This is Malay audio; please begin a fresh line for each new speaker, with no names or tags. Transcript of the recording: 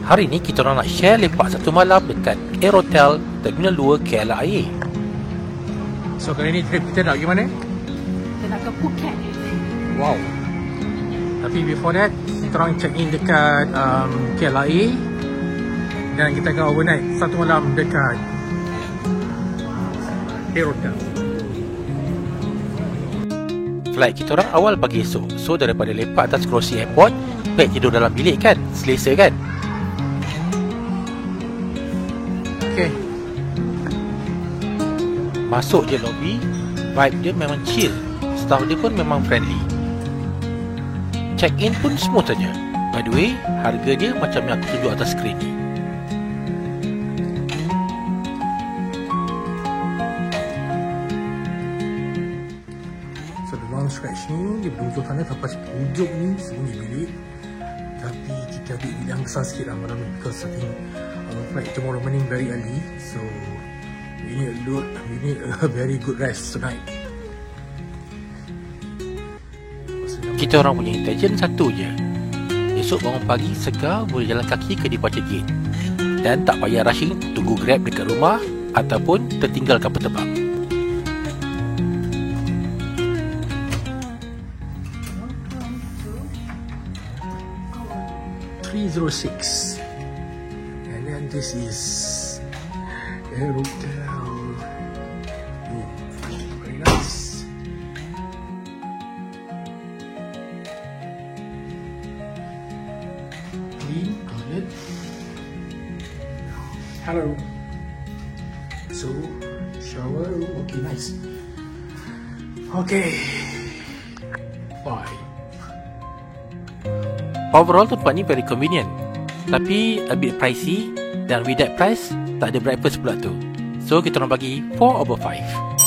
Hari ni kita orang nak share lepak satu malam dekat Aerotel Terminal 2 KLIA.
So kali ni trip kita nak pergi mana?
Kita nak ke Phuket.
Wow. Tapi before that, kita orang check in dekat KLIA dan kita akan overnight satu malam dekat Aerotel.
Flight kita orang awal pagi esok. So daripada lepak atas kerusi airport, baik tidur dalam bilik kan? Selesa kan?
Okay.
Masuk je lobby, vibe dia memang chill. Staff dia pun memang friendly. Check-in pun smooth saja. By the way, harga dia macam yang aku tunjuk atas skrin ni.
So the long stretch ni, dia berujung sana sampai ujung ni sembunyi bilik. Tapi kita ambil bilik yang besar sikit lah malam ni, because I think our flight tomorrow morning very early. So we need a very good rest tonight.
Kita orang punya intention satu je. Esok bangun pagi segar, boleh jalan kaki ke departure gate. Dan tak payah rushing tunggu Grab dekat rumah ataupun tertinggal kapal terbang.
Welcome to 306. And then this is Aerotel. Very nice. Clean toilet. Hello. So shower. Okay, nice. Okay. Bye.
Overall tempat ni very convenient, tapi a bit pricey, dan with that price tak ada breakfast pula tu. So kita orang bagi 4/5.